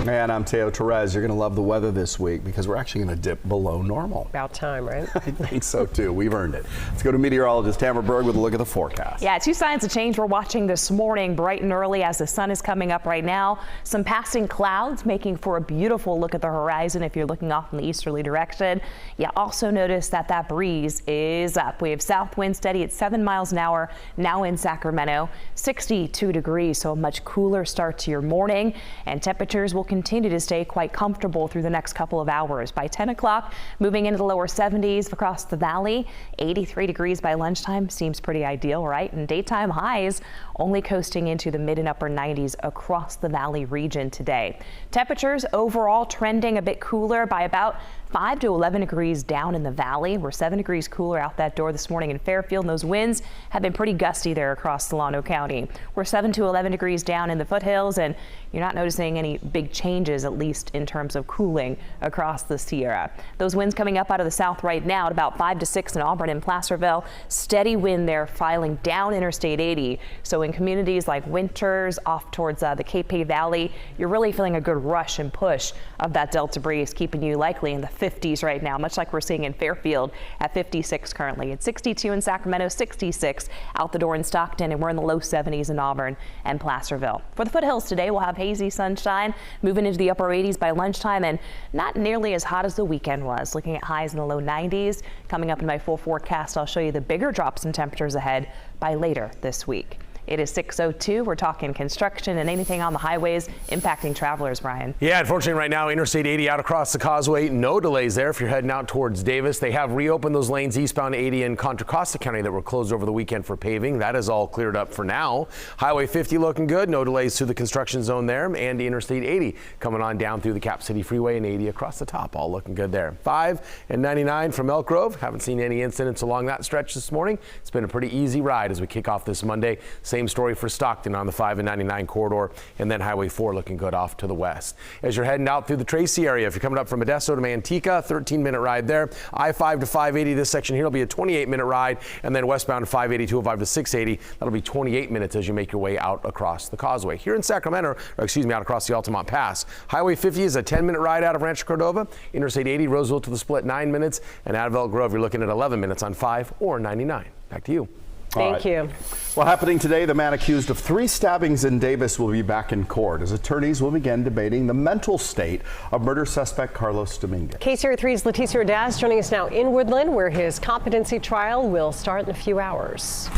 And I'm Teo Torres. You're going to love the weather this week because we're actually going to dip below normal. About time, right? I think so too. We've earned it. Let's go to meteorologist Tamara Berg with a look at the forecast. Yeah, two signs of change we're watching this morning, bright and early as the sun is coming up right now. Some passing clouds making for a beautiful look at the horizon if you're looking off in the easterly direction. You also notice that breeze is up. We have south wind steady at 7 miles an hour now in Sacramento, 62 degrees, so a much cooler start to your morning, and temperatures will continue to stay quite comfortable through the next couple of hours. By 10 o'clock, moving into the lower 70s across the valley. 83 degrees by lunchtime seems pretty ideal, right? And daytime highs only coasting into the mid and upper 90s across the valley region today. Temperatures overall trending a bit cooler by about 5 to 11 degrees down in the valley. We're 7 degrees cooler out that door this morning in Fairfield, and those winds have been pretty gusty there across Solano County. We're 7 to 11 degrees down in the foothills, and you're not noticing any big changes, at least in terms of cooling across the Sierra. Those winds coming up out of the south right now at about 5 to 6 in Auburn and Placerville. Steady wind there filing down Interstate 80. So in communities like Winters off towards the Capay Valley, you're really feeling a good rush and push of that Delta breeze, keeping you likely in the 50s right now, much like we're seeing in Fairfield at 56 currently. It's 62 in Sacramento, 66 out the door in Stockton, and we're in the low 70s in Auburn and Placerville. For the foothills today, we'll have hazy sunshine moving into the upper 80s by lunchtime, and not nearly as hot as the weekend was. Looking at highs in the low 90s. Coming up in my full forecast, I'll show you the bigger drops in temperatures ahead by later this week. It is 6:02. We're talking construction and anything on the highways impacting travelers, Brian. Yeah, unfortunately right now, Interstate 80 out across the causeway. No delays there if you're heading out towards Davis. They have reopened those lanes eastbound 80 in Contra Costa County that were closed over the weekend for paving. That is all cleared up for now. Highway 50 looking good. No delays through the construction zone there. And Interstate 80 coming on down through the Cap City Freeway and 80 across the top. All looking good there. 5 and 99 from Elk Grove. Haven't seen any incidents along that stretch this morning. It's been a pretty easy ride as we kick off this Monday. Same story for Stockton on the 5 and 99 corridor, and then Highway 4 looking good off to the west. As you're heading out through the Tracy area, if you're coming up from Modesto to Manteca, 13-minute ride there. I-5 to 580, this section here will be a 28-minute ride, and then westbound 580, 205 to 680, that'll be 28 minutes as you make your way out across the causeway. Here in Sacramento, out across the Altamont Pass, Highway 50 is a 10-minute ride out of Rancho Cordova. Interstate 80, Roseville to the split, 9 minutes, and out of Elk Grove, you're looking at 11 minutes on 5 or 99. Back to you. Thank you. Well, happening today, the man accused of 3 stabbings in Davis will be back in court as attorneys will begin debating the mental state of murder suspect Carlos Dominguez. KCRA 3's Leticia Ordaz joining us now in Woodland, where his competency trial will start in a few hours.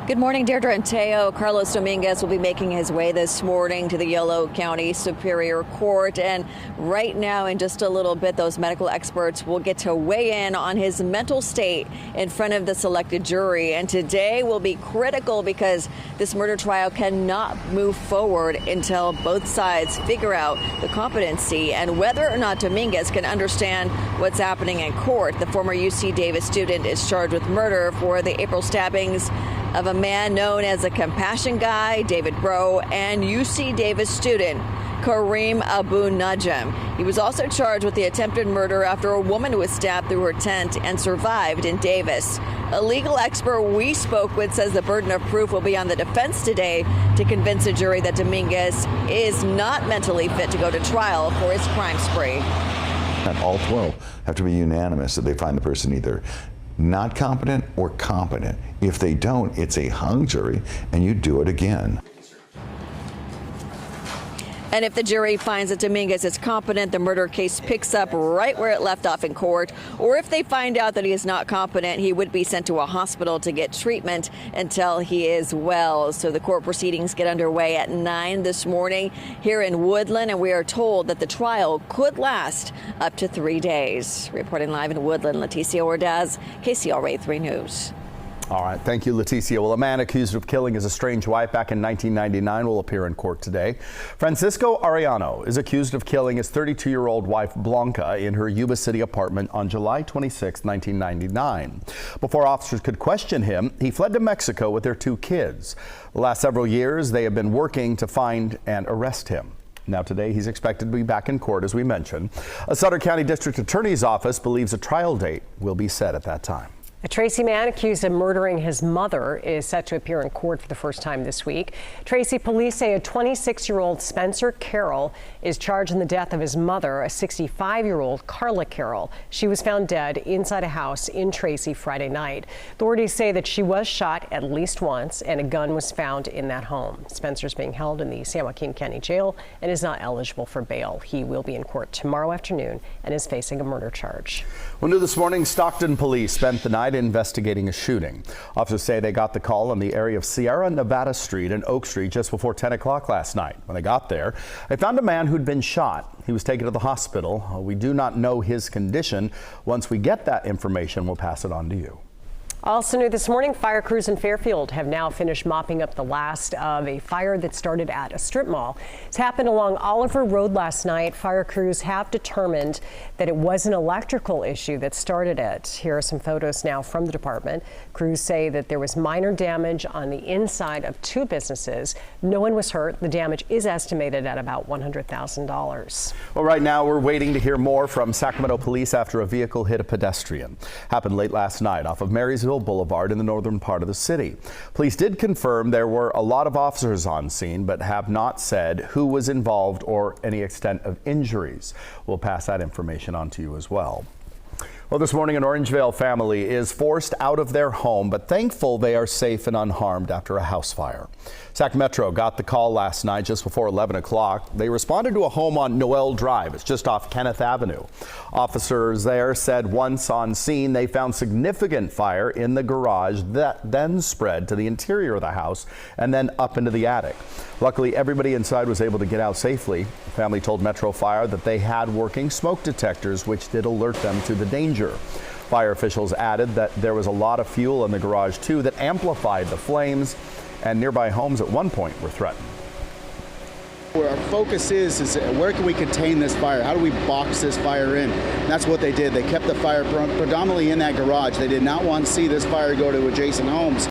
Good morning, Deirdre and Teo. Carlos Dominguez will be making his way this morning to the Yolo County Superior Court. And right now, in just a little bit, those medical experts will get to weigh in on his mental state in front of the selected jury. And today will be critical because this murder trial cannot move forward until both sides figure out the competency and whether or not Dominguez can understand what's happening in court. The former UC Davis student is charged with murder for the April stabbings of a man known as the Compassion Guy, David Bro, and UC Davis student Kareem Abu Najm. He was also charged with the attempted murder after a woman was stabbed through her tent and survived in Davis. A legal expert we spoke with says the burden of proof will be on the defense today to convince a jury that Dominguez is not mentally fit to go to trial for his crime spree. And all 12 have to be unanimous that they find the person either not competent or competent. If they don't, it's a hung jury and you do it again. And if the jury finds that Dominguez is competent, the murder case picks up right where it left off in court. Or if they find out that he is not competent, he would be sent to a hospital to get treatment until he is well. So the court proceedings get underway at 9 this morning here in Woodland, and we are told that the trial could last up to 3 days. Reporting live in Woodland, Leticia Ordaz, KCRA 3 News. All right. Thank you, Leticia. Well, a man accused of killing his estranged wife back in 1999 will appear in court today. Francisco Arellano is accused of killing his 32-year-old wife, Blanca, in her Yuba City apartment on July 26, 1999. Before officers could question him, he fled to Mexico with their 2 kids. The last several years, they have been working to find and arrest him. Now today, he's expected to be back in court, as we mentioned. A Sutter County District Attorney's Office believes a trial date will be set at that time. A Tracy man accused of murdering his mother is set to appear in court for the first time this week. Tracy police say a 26-year-old Spencer Carroll is charged in the death of his mother, a 65-year-old Carla Carroll. She was found dead inside a house in Tracy Friday night. Authorities say that she was shot at least once and a gun was found in that home. Spencer's being held in the San Joaquin County Jail and is not eligible for bail. He will be in court tomorrow afternoon and is facing a murder charge. Well, new this morning, Stockton police spent the night investigating a shooting. Officers say they got the call in the area of Sierra Nevada Street and Oak Street just before 10 o'clock last night. When they got there, they found a man who'd been shot. He was taken to the hospital. We do not know his condition. Once we get that information, we'll pass it on to you. Also new this morning, fire crews in Fairfield have now finished mopping up the last of a fire that started at a strip mall. It's happened along Oliver Road last night. Fire crews have determined that it was an electrical issue that started it. Here are some photos now from the department. Crews say that there was minor damage on the inside of two businesses. No one was hurt. The damage is estimated at about $100,000. Well, right now we're waiting to hear more from Sacramento police after a vehicle hit a pedestrian. Happened late last night off of Marysville Boulevard in the northern part of the city. Police did confirm there were a lot of officers on scene, but have not said who was involved or any extent of injuries. We'll pass that information on to you as well. Well, this morning, an Orangevale family is forced out of their home, but thankful they are safe and unharmed after a house fire. Sac Metro got the call last night just before 11 o'clock. They responded to a home on Noel Drive. It's just off Kenneth Avenue. Officers there said once on scene, they found significant fire in the garage that then spread to the interior of the house and then up into the attic. Luckily, everybody inside was able to get out safely. The family told Metro Fire that they had working smoke detectors, which did alert them to the danger. Fire officials added that there was a lot of fuel in the garage too that amplified the flames, and nearby homes at one point were threatened. Where our focus is where can we contain this fire? How do we box this fire in? And that's what they did. They kept the fire predominantly in that garage. They did not want to see this fire go to adjacent homes.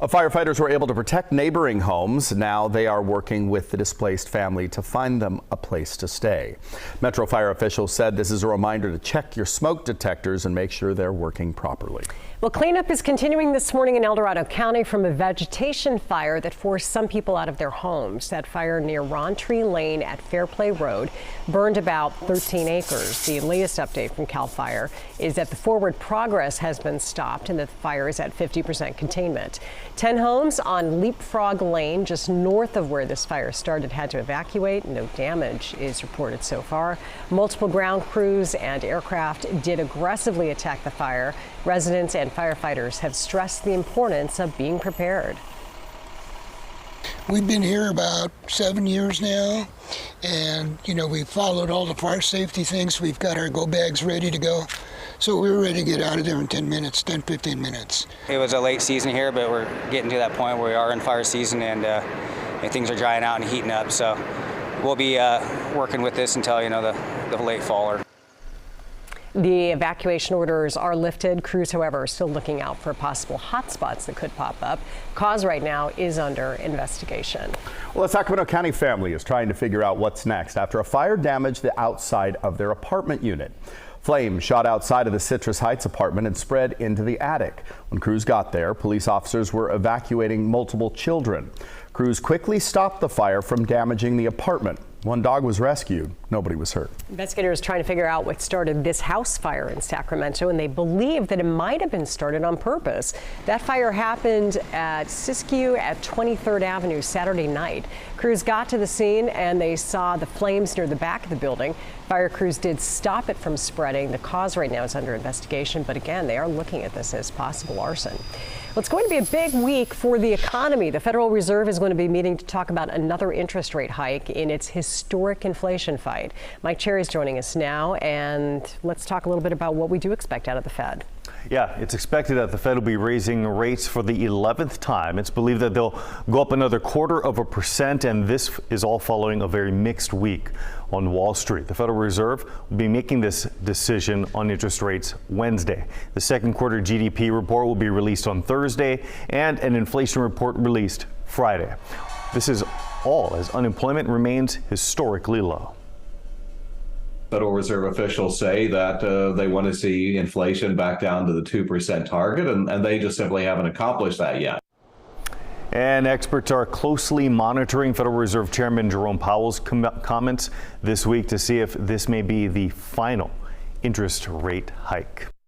Firefighters were able to protect neighboring homes. Now they are working with the displaced family to find them a place to stay. Metro Fire officials said this is a reminder to check your smoke detectors and make sure they're working properly. Well, cleanup is continuing this morning in El Dorado County from a vegetation fire that forced some people out of their homes. That fire near Rountree Lane at Fairplay Road burned about 13 acres. The latest update from CAL FIRE is that the forward progress has been stopped and the fire is at 50% containment. 10 homes on Leapfrog Lane, just north of where this fire started, had to evacuate. No damage is reported so far. Multiple ground crews and aircraft did aggressively attack the fire. Residents and firefighters have stressed the importance of being prepared. We've been here about 7 years now, and we've followed all the fire safety things. We've got our go bags ready to go. So we were ready to get out of there in 10 minutes, 10, 15 minutes. It was a late season here, but we're getting to that point where we are in fire season and things are drying out and heating up. So we'll be working with this until, the late fall. The evacuation orders are lifted. Crews, however, are still looking out for possible hot spots that could pop up. Cause right now is under investigation. Well, a Sacramento County family is trying to figure out what's next after a fire damaged the outside of their apartment unit. Flames shot outside of the Citrus Heights apartment and spread into the attic. When crews got there, police officers were evacuating multiple children. Crews quickly stopped the fire from damaging the apartment. One dog was rescued. Nobody was hurt. Investigators trying to figure out what started this house fire in Sacramento, and they believe that it might have been started on purpose. That fire happened at Siskiyou at 23rd Avenue Saturday night. Crews got to the scene and they saw the flames near the back of the building. Fire crews did stop it from spreading. The cause right now is under investigation, but again, they are looking at this as possible arson. Well, it's going to be a big week for the economy. The Federal Reserve is going to be meeting to talk about another interest rate hike in its historic inflation fight. Mike Cherry is joining us now, and let's talk a little bit about what we do expect out of the Fed. Yeah, it's expected that the Fed will be raising rates for the 11th time. It's believed that they'll go up another 0.25%, and this is all following a very mixed week on Wall Street. The Federal Reserve will be making this decision on interest rates Wednesday. The second quarter GDP report will be released on Thursday, and an inflation report released Friday. This is all as unemployment remains historically low. Federal Reserve officials say that they want to see inflation back down to the 2% target, and they just simply haven't accomplished that yet. And experts are closely monitoring Federal Reserve Chairman Jerome Powell's comments this week to see if this may be the final interest rate hike.